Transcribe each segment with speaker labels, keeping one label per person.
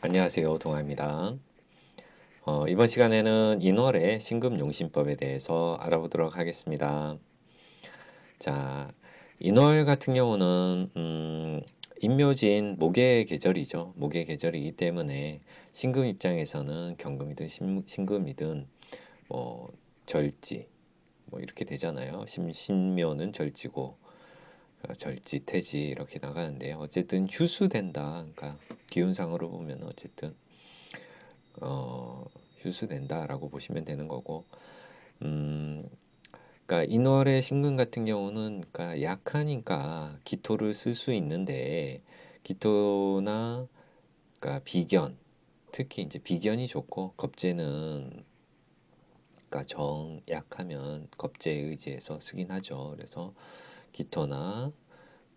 Speaker 1: 안녕하세요. 동아입니다. 이번 시간에는 인월의 신금용신법에 대해서 알아보도록 하겠습니다. 자, 인월 같은 경우는 인묘진 목의 계절이죠. 목의 계절이기 때문에 신금 입장에서는 경금이든 신금이든 뭐 절지 뭐 이렇게 되잖아요. 신묘는 절지고 절지, 태지 이렇게 나가는데요. 어쨌든 휴수된다. 그러니까 기운상으로 보면 어쨌든 어, 휴수된다라고 보시면 되는 거고, 음, 그러니까 인월의 신금 같은 경우는 그러니까 약하니까 기토를 쓸 수 있는데 기토나 그러니까 비견, 특히 이제 비견이 좋고 겁재는 그러니까 정 약하면 겁재에 의지해서 쓰긴 하죠. 그래서 기토나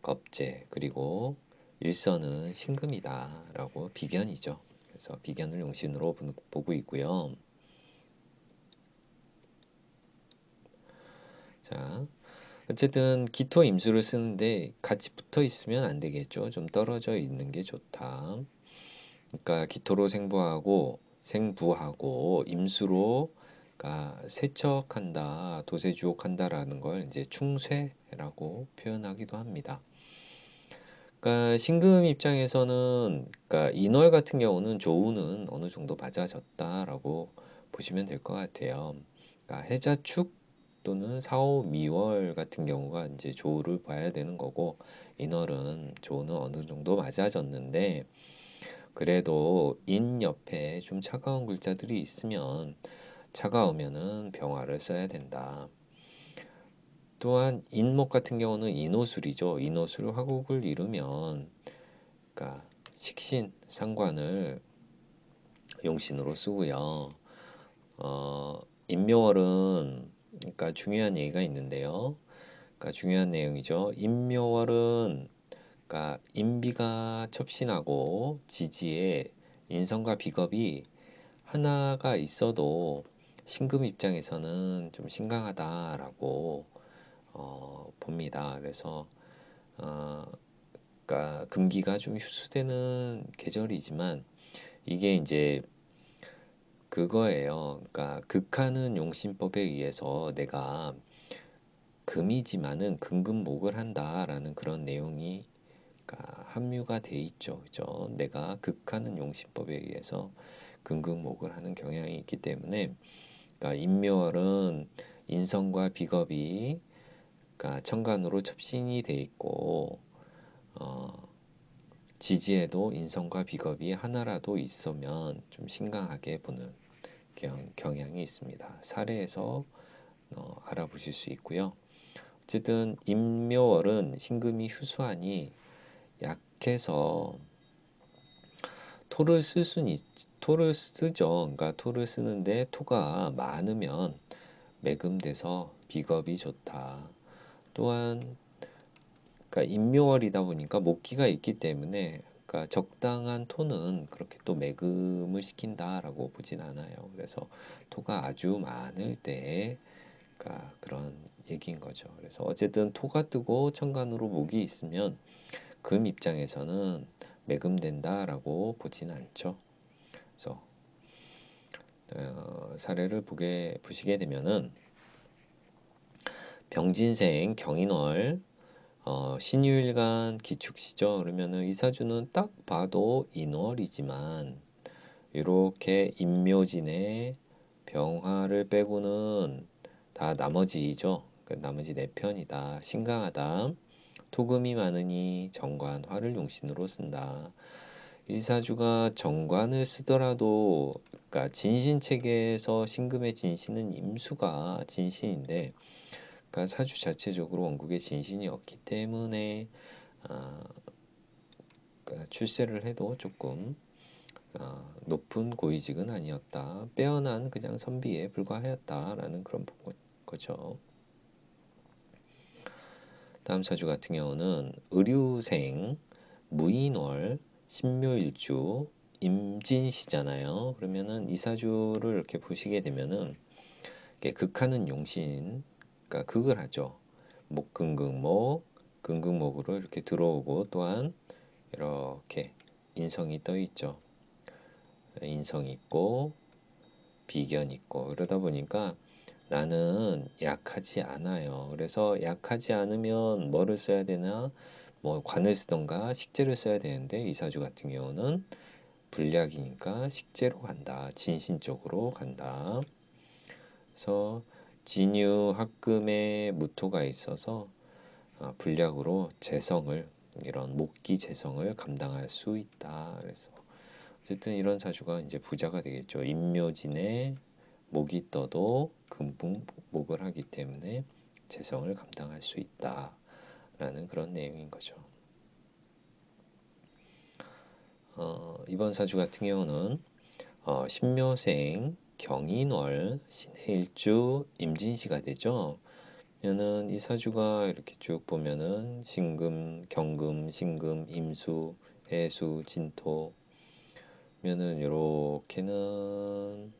Speaker 1: 겁재 그리고 일선은 신금이다라고 비견이죠. 그래서 비견을 용신으로 보고 있고요. 자, 어쨌든 기토 임수를 쓰는데 같이 붙어 있으면 안 되겠죠. 좀 떨어져 있는 게 좋다. 그러니까 기토로 생부하고 임수로 그러니까 세척한다, 도세주옥한다라는 걸 이제 충쇠라고 표현하기도 합니다. 그러니까 신금 입장에서는 그러니까 인월 같은 경우는 조우는 어느 정도 맞아졌다라고 보시면 될 것 같아요. 그러니까 해자축 또는 사오 미월 같은 경우가 이제 조우를 봐야 되는 거고 인월은 조우는 어느 정도 맞아졌는데 그래도 인 옆에 좀 차가운 글자들이 있으면 차가우면은 병화를 써야 된다. 또한 인목 같은 경우는 인호술이죠. 인호술 화국을 이루면 그러니까 식신 상관을 용신으로 쓰고요. 인묘월은 그러니까 중요한 얘기가 있는데요. 그러니까 중요한 내용이죠. 인묘월은 그러니까 인비가 첩신하고 지지에 인성과 비겁이 하나가 있어도 신금 입장에서는 좀 심각하다라고 봅니다. 그래서 어, 그러니까 금기가 좀 휴수되는 계절이지만 이게 이제 그거예요. 그러니까 극하는 용신법에 의해서 내가 금이지만은 금금목을 한다라는 그런 내용이 그러니까 함유가 돼 있죠. 그죠? 내가 극하는 용신법에 의해서 금금목을 하는 경향이 있기 때문에 그러니까 인묘월은 인성과 비겁이 그러니까 천간으로 첩신이 돼 있고 어, 지지에도 인성과 비겁이 하나라도 있으면 좀 심각하게 보는 경향이 있습니다. 사례에서 알아보실 수 있고요. 어쨌든 임묘월은 신금이 휴수하니 약해서 토를 쓸 수는 토를 쓰죠. 그러니까 토를 쓰는데 토가 많으면 매금돼서 비겁이 좋다. 또한 그러니까 임묘월이다 보니까 목기가 있기 때문에 그러니까 적당한 토는 그렇게 또 매금을 시킨다라고 보진 않아요. 그래서 토가 아주 많을 때 그러니까 그런 얘기인 거죠. 그래서 어쨌든 토가 뜨고 천간으로 목이 있으면 금 입장에서는 매금된다라고 보진 않죠. 그래서 사례를 보시게 되면은 병진생 경인월 신유일간 기축시죠. 그러면은 이사주는 딱 봐도 인월이지만 이렇게 인묘진의 병화를 빼고는 다 나머지죠. 그 나머지 네 편이다. 신강하다. 토금이 많으니 정관화를 용신으로 쓴다. 이사주가 정관을 쓰더라도 그러니까 진신체계에서 신금의 진신은 임수가 진신인데 그러니까 사주 자체적으로 원국에 진신이 없기 때문에 아, 그러니까 출세를 해도 조금 높은 고위직은 아니었다. 빼어난 그냥 선비에 불과하였다라는 그런 거죠. 다음 사주 같은 경우는 의류생, 무인월, 신묘일주, 임진시잖아요. 그러면은 이 사주를 이렇게 보시게 되면은 극하는 용신, 그러니까 극을 하죠. 목금금목, 금금목으로 이렇게 들어오고 또한 이렇게 인성이 떠 있죠. 인성 있고 비견 있고 그러다 보니까 나는 약하지 않아요. 그래서 약하지 않으면 뭐를 써야 되나? 뭐 관을 쓰던가 식재를 써야 되는데 이사주 같은 경우는 불약이니까 식재로 간다. 진신 쪽으로 간다. 그래서 진유 합금에 무토가 있어서 불약으로 재성을 이런 목기 재성을 감당할 수 있다. 그래서 어쨌든 이런 사주가 이제 부자가 되겠죠. 임묘진에 목이 떠도 금붕목을 하기 때문에 재성을 감당할 수 있다라는 그런 내용인 거죠. 이번 사주 같은 경우는 신묘생 경인월 신의 일주 임진시가 되죠. 그러면은 이 사주가 이렇게 쭉 보면은 신금, 경금, 신금, 임수, 해수, 진토 면은 이렇게는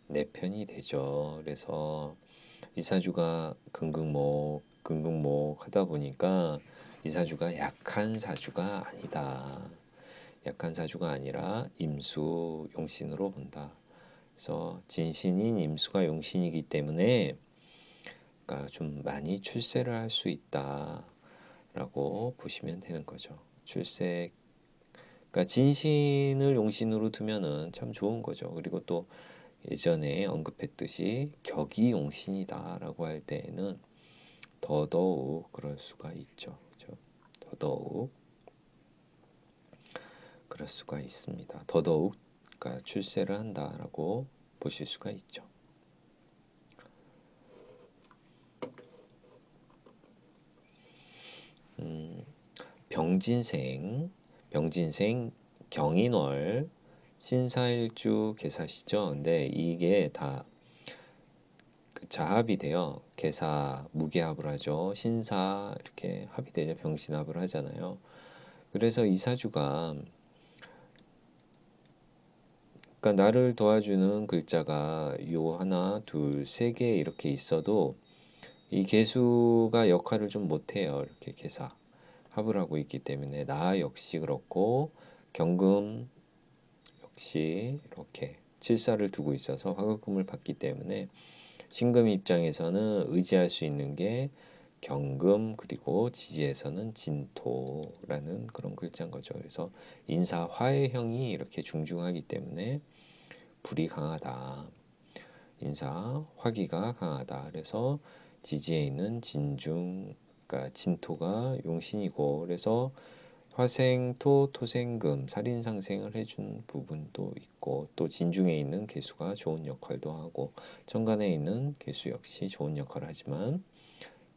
Speaker 1: 네 편이 되죠. 그래서 이 사주가 금극목 하다 보니까 이 사주가 약한 사주가 아니다. 약한 사주가 아니라 임수 용신으로 본다. 그래서 진신인 임수가 용신이기 때문에 그러니까 좀 많이 출세를 할 수 있다라고 보시면 되는 거죠. 출세 그러니까 진신을 용신으로 두면은 참 좋은 거죠. 그리고 또 예전에 언급했듯이 격이 용신이다라고 할 때에는 더더욱 그럴 수가 있죠. 그죠? 더더욱 그럴 수가 있습니다. 더더욱 그러니까 출세를 한다라고 보실 수가 있죠. 병진생 경인월 신사일주 계사시죠. 근데 이게 다 자합이 돼요. 계사 무게합을 하죠. 신사 이렇게 합이 되죠. 병신합을 하잖아요. 그래서 이 사주가 그러니까 나를 도와주는 글자가 요 하나, 둘, 세 개 이렇게 있어도 이 개수가 역할을 좀 못해요. 이렇게 계사 합을 하고 있기 때문에 나 역시 그렇고 경금 역시 이렇게 칠사를 두고 있어서 화급금을 받기 때문에 신금 입장에서는 의지할 수 있는 게 경금 그리고 지지에서는 진토라는 그런 글자인 거죠. 그래서 인사 화해형이 이렇게 중중하기 때문에 불이 강하다. 인사 화기가 강하다. 그래서 지지에 있는 진중 그러니까 진토가 용신이고 그래서 화생토 토생금 살인상생을 해준 부분도 있고 또 진중에 있는 개수가 좋은 역할도 하고 천간에 있는 개수 역시 좋은 역할을 하지만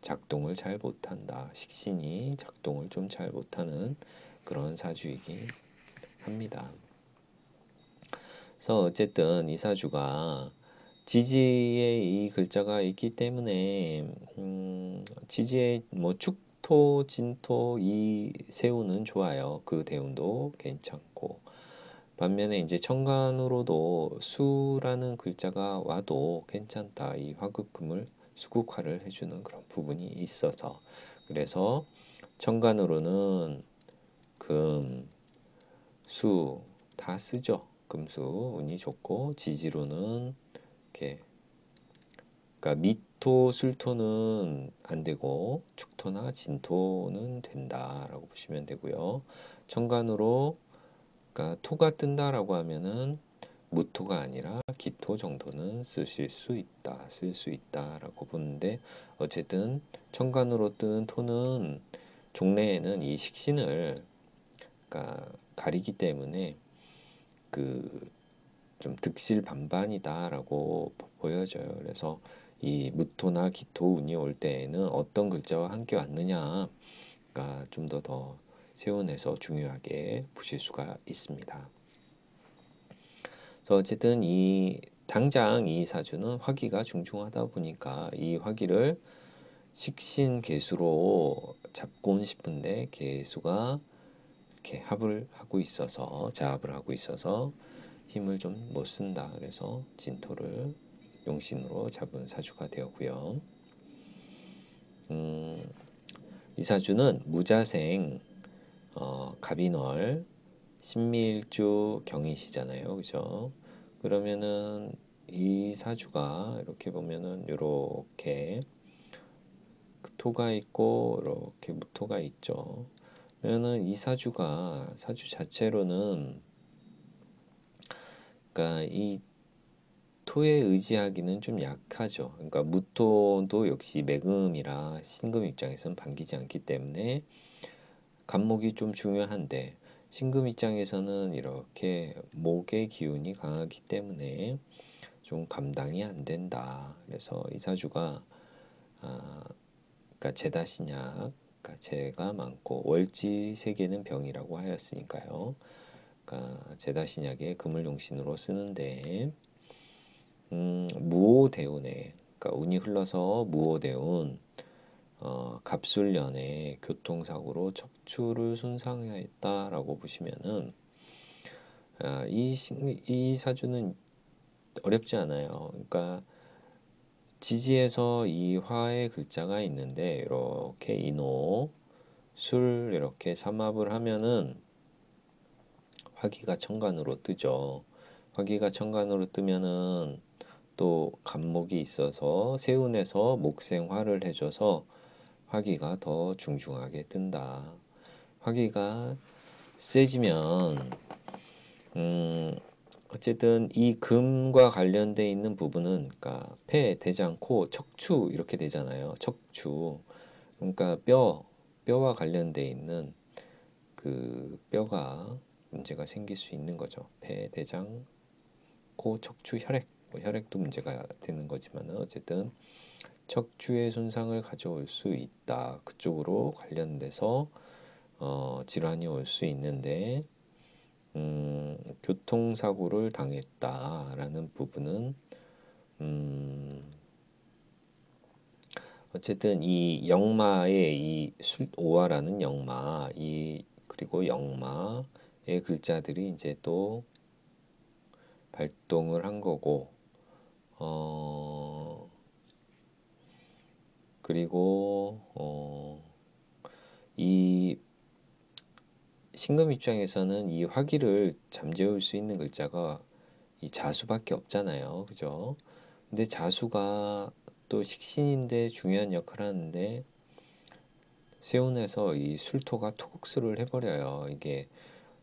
Speaker 1: 작동을 잘 못한다. 식신이 작동을 좀 잘 못하는 그런 사주이긴 합니다. 그래서 어쨌든 이 사주가 지지에 이 글자가 있기 때문에 지지에 뭐 축토, 진토 이 세우는 좋아요. 그 대운도 괜찮고 반면에 이제 천간으로도 수라는 글자가 와도 괜찮다. 이 화급금을 수국화를 해주는 그런 부분이 있어서 그래서 천간으로는 금, 수 다 쓰죠. 금수 운이 좋고 지지로는 이렇게 그러니까 미토, 술토는 안 되고 축토나 진토는 된다라고 보시면 되고요. 천간으로 그러니까 토가 뜬다라고 하면은 무토가 아니라 기토 정도는 쓰실 수 있다, 쓸 수 있다라고 보는데 어쨌든 천간으로 뜨는 토는 종래에는 이 식신을 그러니까 가리기 때문에 그 좀 득실 반반이다라고 보여져요. 그래서 이 무토나 기토 운이 올 때에는 어떤 글자와 함께 왔느냐가 좀 더 세운해서 중요하게 보실 수가 있습니다. 그래서 어쨌든 당장 이 사주는 화기가 중중하다 보니까 이 화기를 식신 개수로 잡곤 싶은데 개수가 이렇게 합을 하고 있어서 자합을 하고 있어서 힘을 좀 못 쓴다. 그래서 진토를 용신으로 잡은 사주가 되었고요. 이 사주는 무자생 갑인월 신밀주 경이시잖아요. 그죠? 그러면은 이 사주가 이렇게 보면은 이렇게 토가 있고 이렇게 무토가 있죠. 그러면은 이 사주 자체로는 그러니까 이 토에 의지하기는 좀 약하죠. 그러니까 무토도 역시 매금이라 신금 입장에서는 반기지 않기 때문에 간목이 좀 중요한데 신금 입장에서는 이렇게 목의 기운이 강하기 때문에 좀 감당이 안 된다. 그래서 이 사주가 그러니까 재다신약, 그러니까 재가 많고 월지 세계는 병이라고 하였으니까요. 그러니까 재다신약에 금을 용신으로 쓰는데 무오대운에 그러니까 운이 흘러서 무오대운 갑술년에 교통사고로 척추를 손상했다라고 보시면은 이 사주는 어렵지 않아요. 그러니까 지지에서 이 화의 글자가 있는데 이렇게 인호, 술 이렇게 삼합을 하면은 화기가 천간으로 뜨죠. 화기가 천간으로 뜨면은 또 간목이 있어서 세운에서 목생화를 해줘서 화기가 더 중중하게 뜬다. 화기가 세지면 어쨌든 이 금과 관련돼 있는 부분은 그러니까 폐, 대장, 코, 척추 이렇게 되잖아요. 척추. 그러니까 뼈와 관련돼 있는 그 뼈가 문제가 생길 수 있는 거죠. 폐, 대장, 코, 척추, 혈액. 뭐 혈액도 문제가 되는 거지만 어쨌든 척추의 손상을 가져올 수 있다. 그쪽으로 관련돼서 질환이 올 수 있는데 교통사고를 당했다라는 부분은 어쨌든 이 영마의 이 오화라는 영마 그리고 영마의 글자들이 이제 또 발동을 한 거고 그리고 이 신금 입장에서는 이 화기를 잠재울 수 있는 글자가 이 자수밖에 없잖아요. 그죠? 근데 자수가 또 식신인데 중요한 역할을 하는데 세운에서 이 술토가 토국수를 해버려요. 이게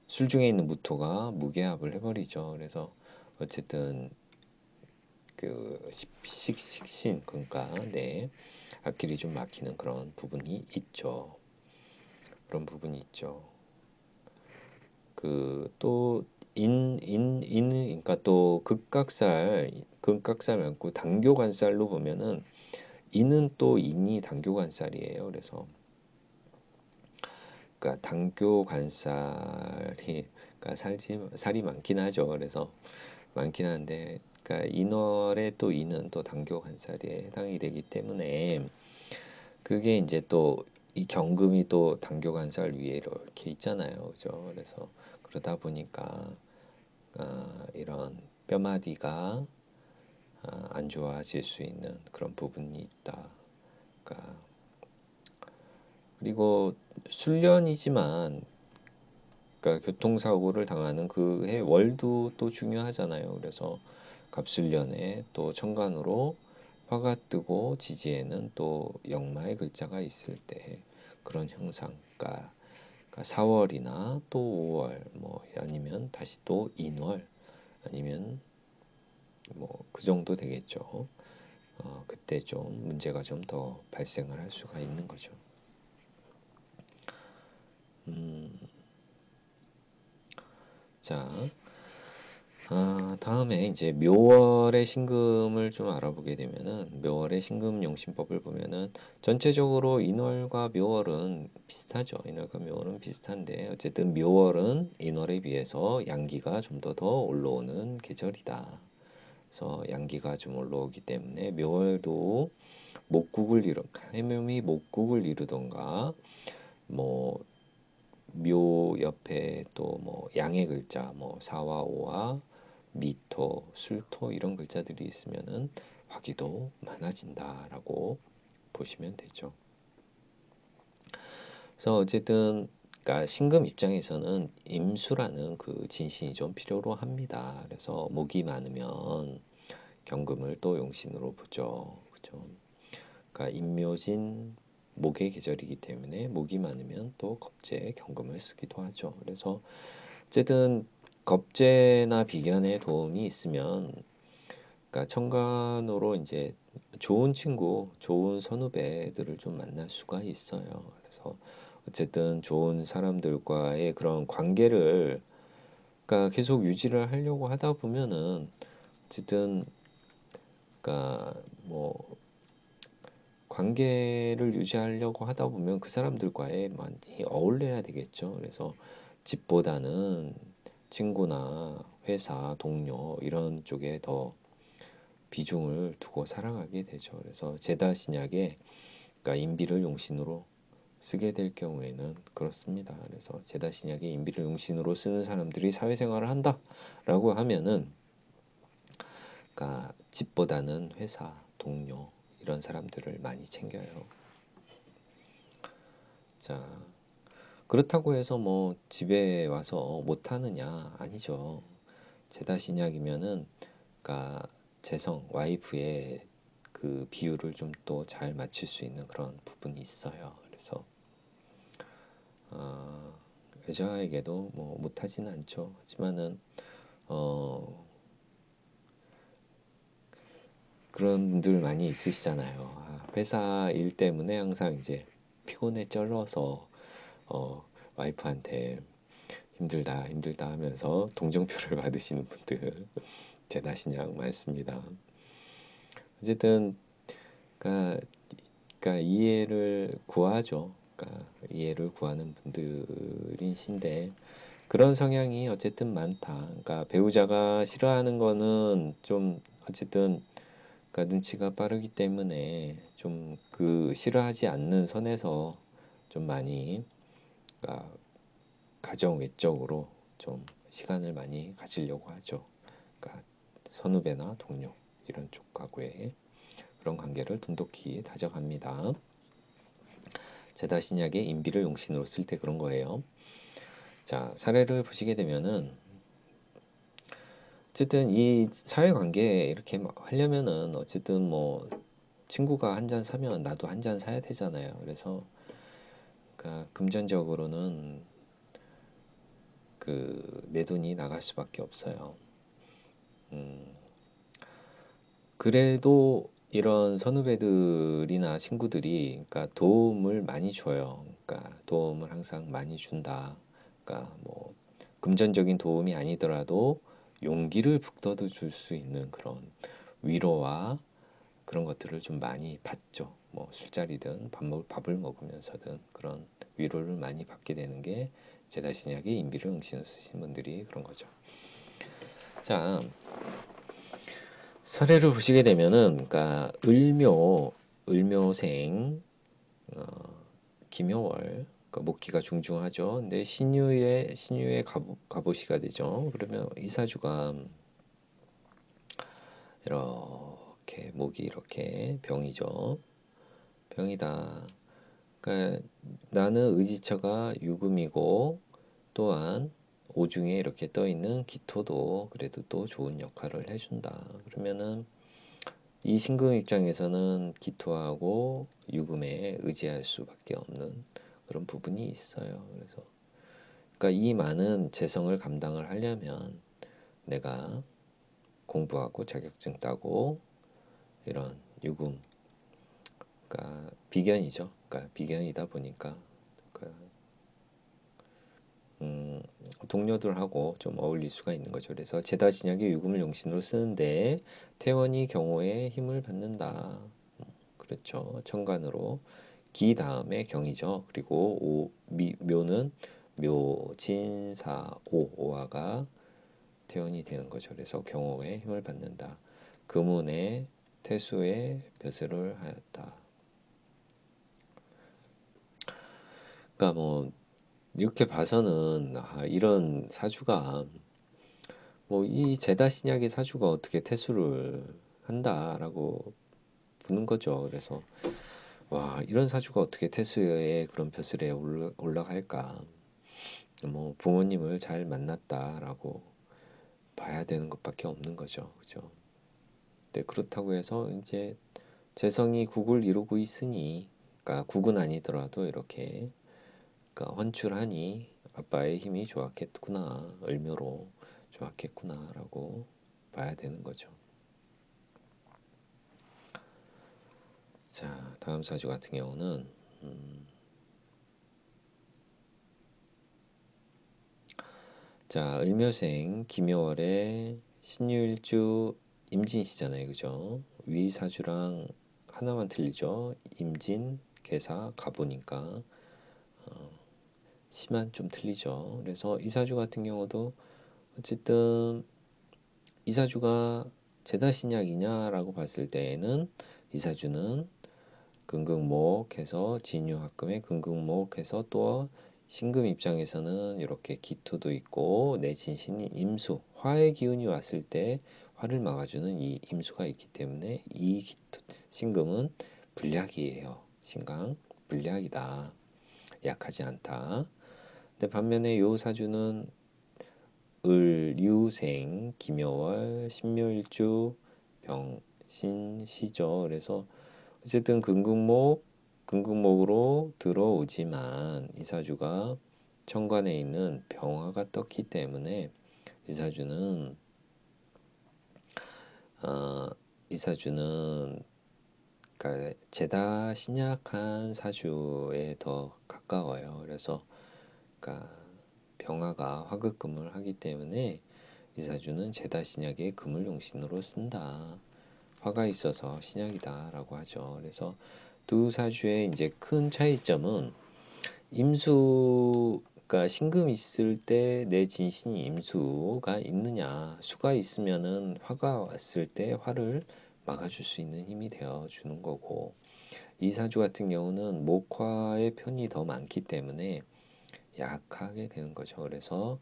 Speaker 1: 술 중에 있는 무토가 무게합을 해버리죠. 그래서 어쨌든 그 식신 그러니까 네 앞길이 좀 막히는 그런 부분이 있죠. 그런 부분이 있죠. 그 또 그러니까 또 극각살 말고 당교관살로 보면은 인은 또 인이 당교관살이에요. 그래서 그러니까 당교관살이 그러니까 살이 많긴 하죠. 그래서 많긴 한데 그러니까 인월에 또 인은 또 당교관살에 해당이 되기 때문에 그게 이제 또 이 경금이 또 당교관살 위에 이렇게 있잖아요. 그죠? 그래서 그러다 보니까 이런 뼈마디가 안 좋아질 수 있는 그런 부분이 있다. 그러니까 그리고 술련이지만 그러니까 교통사고를 당하는 그해 월도 또 중요하잖아요. 그래서 갑술련에 또 천간으로 화가 뜨고 지지에는 또 역마의 글자가 있을 때 그런 형상, 그러니까 4월이나 또 5월 뭐 아니면 다시 또 인월 아니면 뭐 그 정도 되겠죠. 그때 좀 문제가 좀 더 발생을 할 수가 있는 거죠. 자, 다음에 이제 묘월의 신금을 좀 알아보게 되면은 묘월의 신금 용신법을 보면은 전체적으로 인월과 묘월은 비슷하죠. 인월과 묘월은 비슷한데 어쨌든 묘월은 인월에 비해서 양기가 좀 더 올라오는 계절이다. 그래서 양기가 좀 올라오기 때문에 묘월도 해묘이 목국을 이루던가 뭐 묘 옆에 또 뭐 양의 글자 뭐 사와 오와 미토, 술토 이런 글자들이 있으면은 화기도 많아진다라고 보시면 되죠. 그래서 어쨌든 그러니까 신금 입장에서는 임수라는 그 진신이 좀 필요로 합니다. 그래서 목이 많으면 경금을 또 용신으로 보죠. 그죠? 그러니까 임묘진 목의 계절이기 때문에 목이 많으면 또 겁재 경금을 쓰기도 하죠. 그래서 어쨌든 겁재나 비견의 도움이 있으면, 그러니까 천간으로 이제 좋은 친구, 좋은 선후배들을 좀 만날 수가 있어요. 그래서 어쨌든 좋은 사람들과의 그런 관계를, 그러니까 계속 유지를 하려고 하다 보면은 어쨌든, 그러니까 뭐 관계를 유지하려고 하다 보면 그 사람들과의 많이 어울려야 되겠죠. 그래서 집보다는 친구나 회사, 동료 이런 쪽에 더 비중을 두고 살아가게 되죠. 그래서 제다 신약에, 그러니까 인비를 용신으로 쓰게 될 경우에는 그렇습니다. 그래서 제다 신약에 인비를 용신으로 쓰는 사람들이 사회생활을 한다라고 하면은, 그러니까 집보다는 회사, 동료 이런 사람들을 많이 챙겨요. 자, 그렇다고 해서 뭐 집에 와서 못하느냐? 아니죠. 제다 신약이면은, 그러니까 재성, 와이프의 그 비율을 좀 또 잘 맞출 수 있는 그런 부분이 있어요. 그래서 어, 여자에게도 뭐 못하지는 않죠. 하지만은 어, 그런 분들 많이 있으시잖아요. 회사 일 때문에 항상 이제 피곤에 쩔어서 와이프한테 힘들다 힘들다 하면서 동정표를 받으시는 분들 제다신약 많습니다. 어쨌든 그러니까, 그러니까 이해를 구하죠. 그러니까 이해를 구하는 분들이신데 그런 성향이 어쨌든 많다. 그러니까 배우자가 싫어하는 거는 좀 어쨌든, 그러니까 눈치가 빠르기 때문에 좀 그 싫어하지 않는 선에서 좀 많이, 그러니까 가정 외적으로 좀 시간을 많이 가지려고 하죠. 그러니까 선후배나 동료 이런 쪽하고의 그런 관계를 돈독히 다져갑니다. 제다 신약의 인비를 용신으로 쓸 때 그런 거예요. 자, 사례를 보시게 되면은 어쨌든 이 사회관계 이렇게 막 하려면은 어쨌든 뭐 친구가 한 잔 사면 나도 한 잔 사야 되잖아요. 그래서 그러니까 금전적으로는 그 내 돈이 나갈 수밖에 없어요. 음, 그래도 이런 선후배들이나 친구들이, 그러니까 도움을 많이 줘요. 그러니까 도움을 항상 많이 준다. 그러니까 뭐 금전적인 도움이 아니더라도 용기를 북돋워 줄 수 있는 그런 위로와 그런 것들을 좀 많이 받죠. 뭐 술자리든 밥을 먹으면서든 그런 위로를 많이 받게 되는 게 제다신약의 인비를 응신을 쓰신 분들이 그런 거죠. 자, 사례를 보시게 되면은, 그러니까 을묘생, 어, 김효월, 그러니까 목기가 중중하죠. 근데 신유의 갑오시가 되죠. 그러면 이 사주가 이렇게 목이 이렇게 병이죠. 병이다. 그러니까 나는 의지처가 유금이고 또한 오중에 이렇게 떠 있는 기토도 그래도 또 좋은 역할을 해준다. 그러면은 이 신금 입장에서는 기토하고 유금에 의지할 수밖에 없는 그런 부분이 있어요. 그래서 그러니까 이 많은 재성을 감당을 하려면 내가 공부하고 자격증 따고 이런 유금, 그러니까 비견이죠. 그러니까 비견이다 보니까 그러니까 음, 동료들하고 좀 어울릴 수가 있는 거죠. 그래서 제다 진약의 유금을 용신으로 쓰는데 태원이 경호에 힘을 받는다. 그렇죠. 천간으로 기 다음에 경이죠. 그리고 묘는 오화가 태원이 되는 거죠. 그래서 경호에 힘을 받는다. 금운에 태수에 벼슬을 하였다. 그러니까 뭐 이렇게 봐서는 이런 사주가 뭐 이 제다 신약의 사주가 어떻게 태수를 한다라고 보는 거죠. 그래서 와, 이런 사주가 어떻게 태수에 그런 벼슬에 올라갈까? 뭐 부모님을 잘 만났다라고 봐야 되는 것밖에 없는 거죠. 그죠? 근데 그렇다고 해서 이제 재성이 국을 이루고 있으니, 그러니까 국은 아니더라도 이렇게 그러니까 헌출하니 아빠의 힘이 좋았겠구나, 을묘로 좋았겠구나라고 봐야 되는 거죠. 자, 다음 사주 같은 경우는 자, 을묘생 김여월에 신유일주 임진시잖아요, 그죠? 위 사주랑 하나만 틀리죠. 임진, 계사, 가보니까 시만 좀 틀리죠. 그래서 이 사주 같은 경우도 어쨌든 이 사주가 제다신약이냐라고 봤을 때에는 이 사주는 금극목해서 진유합금에 금극목해서 또 신금 입장에서는 이렇게 기토도 있고 내 진신이 임수, 화의 기운이 왔을 때 화를 막아주는 이 임수가 있기 때문에 이 기토, 신금은 불약이에요. 신강 불약이다. 약하지 않다. 근데 반면에 요 사주는 을, 유생, 김여월, 신묘일주, 병신, 시죠. 그래서 어쨌든 금극목으로 들어오지만 이 사주가 천간에 있는 병화가 떴기 때문에 이 사주는 어, 이 사주는 그러니까 제다 신약한 사주에 더 가까워요. 그래서 그러니까 병화가 화극금을 하기 때문에 이 사주는 제다 신약의 금을 용신으로 쓴다. 화가 있어서 신약이다라고 하죠. 그래서 두 사주의 이제 큰 차이점은 임수가 신금 있을 때 내 진신이 임수가 있느냐, 수가 있으면은 화가 왔을 때 화를 막아줄 수 있는 힘이 되어 주는 거고, 이 사주 같은 경우는 목화의 편이 더 많기 때문에 약하게 되는 거죠. 그래서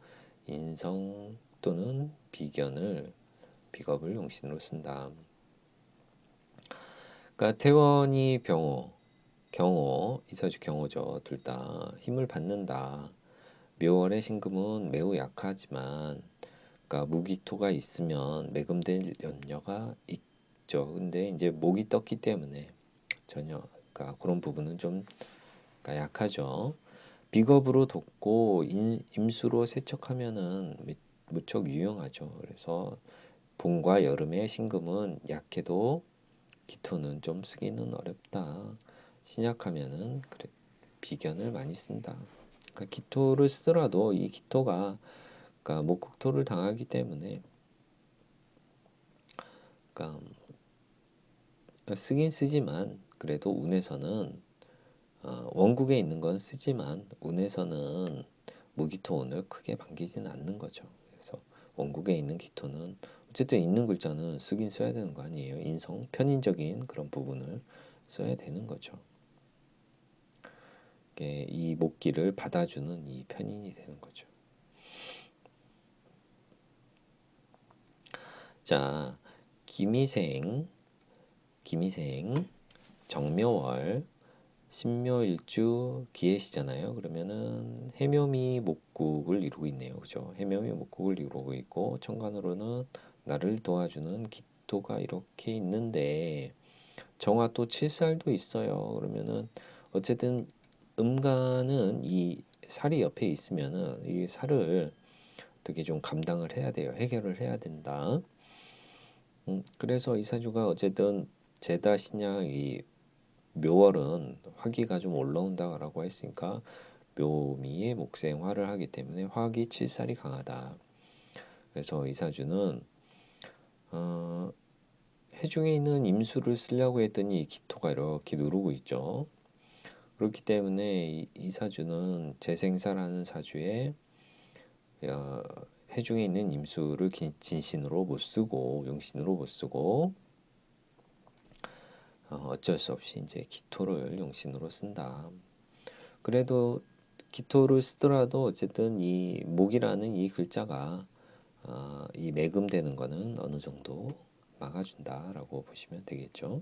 Speaker 1: 인성 또는 비겁을 용신으로 쓴다. 그러니까 태원이 경호, 이사주 경호죠. 둘 다 힘을 받는다. 묘월의 신금은 매우 약하지만, 그러니까 무기토가 있으면 매금될 염려가 있죠. 근데 이제 목이 떴기 때문에 전혀, 그러니까 그런 부분은 좀 그러니까 약하죠. 비겁으로 돕고 임수로 세척하면은 무척 유용하죠. 그래서 봄과 여름의 신금은 약해도 기토는 좀 쓰기는 어렵다. 신약하면은 그래 비견을 많이 쓴다. 그러니까 기토를 쓰더라도 이 기토가 그러니까 목극토를 당하기 때문에 그러니까 쓰긴 쓰지만 그래도 운에서는 원국에 있는 건 쓰지만 운에서는 무기토운을 크게 반기지는 않는 거죠. 그래서 원국에 있는 기토는 어쨌든 있는 글자는 쓰긴 써야 되는 거 아니에요. 인성 편인적인 그런 부분을 써야 되는 거죠. 이 목기를 받아주는 이 편인이 되는 거죠. 자, 기미생, 정묘월, 신묘일주 기해시잖아요. 그러면은 해묘미 목국을 이루고 있네요. 그죠? 해묘미 목국을 이루고 있고 천간으로는 나를 도와주는 기토가 이렇게 있는데 정화 또 칠살도 있어요. 그러면은 어쨌든 음간은 이 살이 옆에 있으면은 이 살을 어떻게 좀 감당을 해야 돼요. 해결을 해야 된다. 그래서 이 사주가 어쨌든 제다 신약 이 묘월은 화기가 좀 올라온다라고 했으니까 묘미의 목생화를 하기 때문에 화기 칠살이 강하다. 그래서 이 사주는 어, 해중에 있는 임수를 쓰려고 했더니 기토가 이렇게 누르고 있죠. 그렇기 때문에 이 사주는 재생사라는 사주에 어, 해중에 있는 임수를 진신으로 못 쓰고 용신으로 못 쓰고 어쩔 수 없이 이제 기토를 용신으로 쓴다. 그래도 기토를 쓰더라도 어쨌든 이 목이라는 이 글자가 이 매금되는 거는 어느 정도 막아준다라고 보시면 되겠죠.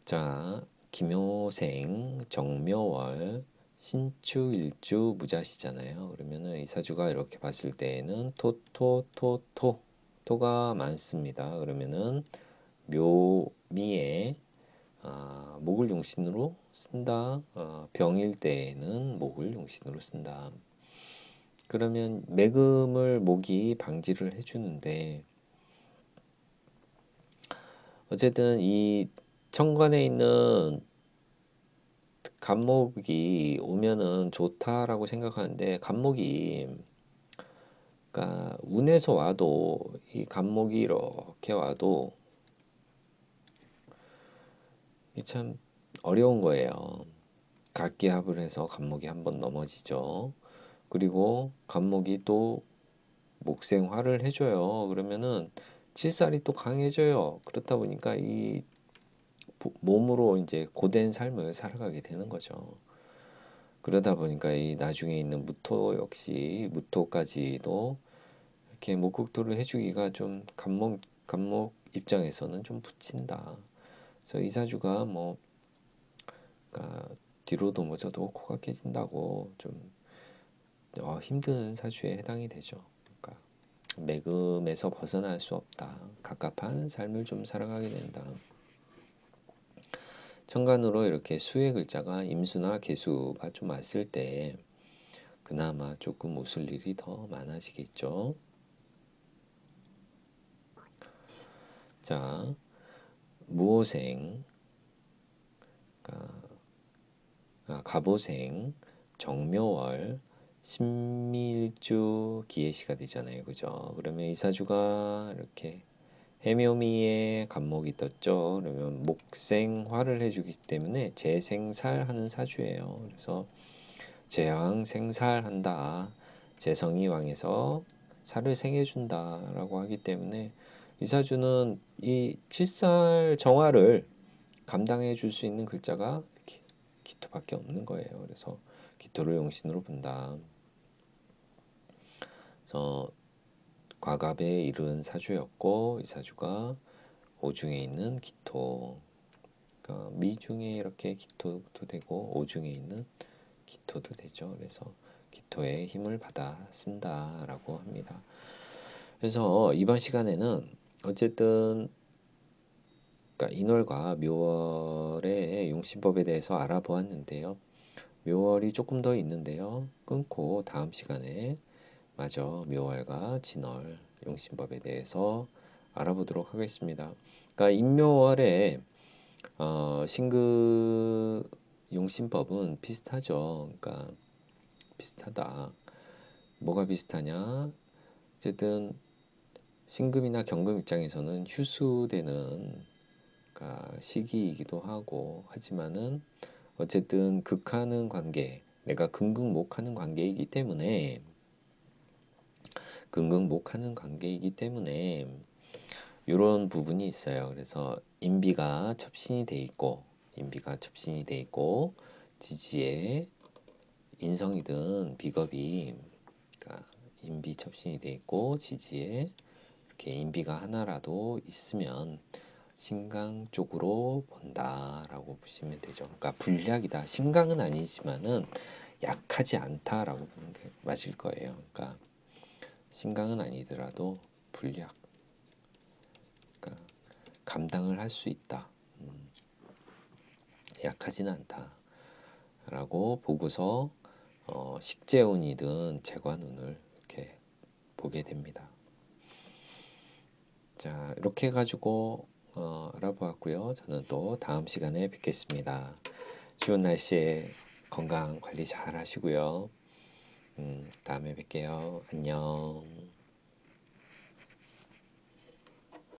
Speaker 1: 자, 김효생, 정묘월, 신축, 일주, 무자시잖아요. 그러면은 이 사주가 이렇게 봤을 때에는 토가 많습니다. 그러면은 묘미에 목을 용신으로 쓴다. 병일 때에는 목을 용신으로 쓴다. 그러면 매금을 목이 방지를 해주는데 어쨌든 이 천간에 있는 간목이 오면은 좋다라고 생각하는데 간목이 그러니까 운에서 와도 이 간목이 이렇게 와도 이 참 어려운 거예요. 각기합을 해서 간목이 한번 넘어지죠. 그리고 간목이 또 목생화를 해줘요. 그러면은 칠살이 또 강해져요. 그렇다 보니까 이 몸으로 이제 고된 삶을 살아가게 되는 거죠. 그러다 보니까 이 나중에 있는 무토 역시 무토까지도 이렇게 목극토를 해주기가 좀 간목 입장에서는 좀 붙인다. 그래서 이 사주가 뭐 그러니까 뒤로도 모져도 코가 깨진다고 좀 힘든 사주에 해당이 되죠. 그러니까 매금에서 벗어날 수 없다. 갑갑한 삶을 좀 살아가게 된다. 천간으로 이렇게 수의 글자가 임수나 개수가 좀 왔을 때 그나마 조금 웃을 일이 더 많아지겠죠. 자, 무오생, 갑오생, 정묘월, 신밀주 기해시가 되잖아요. 그죠? 그러면 이 사주가 이렇게 해묘미에 간목이 떴죠. 그러면 목생화를 해주기 때문에 재생살하는 사주예요. 그래서 재왕생살한다. 재성이 왕에서 살을 생해준다라고 하기 때문에 이 사주는 이 칠살 정화를 감당해 줄 수 있는 글자가 기토밖에 없는 거예요. 그래서 기토를 용신으로 본다. 그래서 과갑에 이른 사주였고 이 사주가 오중에 있는 기토, 그러니까 미중에 이렇게 기토도 되고 오중에 있는 기토도 되죠. 그래서 기토의 힘을 받아 쓴다라고 합니다. 그래서 이번 시간에는 어쨌든 그러니까 인월과 묘월의 용신법에 대해서 알아보았는데요. 묘월이 조금 더 있는데요. 끊고 다음 시간에 마저 묘월과 진월 용신법에 대해서 알아보도록 하겠습니다. 그러니까 인묘월에 신금 용신법은 비슷하죠. 그러니까 비슷하다. 뭐가 비슷하냐? 어쨌든 신금이나 경금 입장에서는 휴수되는 그러니까 시기이기도 하고 하지만은 어쨌든 극하는 관계, 내가 금극목하는 관계이기 때문에 금극목하는 관계이기 때문에 이런 부분이 있어요. 그래서 인비가 첩신이 돼 있고 지지에 인성이든 비겁이 그러니까 인비 첩신이 돼 있고 지지에 이렇게 인비가 하나라도 있으면 신강 쪽으로 본다라고 보시면 되죠. 그러니까 불약이다. 신강은 아니지만은 약하지 않다라고 보는 게 맞을 거예요. 그러니까 신강은 아니더라도 불약, 그러니까 감당을 할 수 있다. 약하지는 않다라고 보고서 식재운이든 재관운을 이렇게 보게 됩니다. 자, 이렇게 해가지고 알아보았고요. 저는 또 다음 시간에 뵙겠습니다. 추운 날씨에 건강 관리 잘 하시고요. 다음에 뵐게요. 안녕.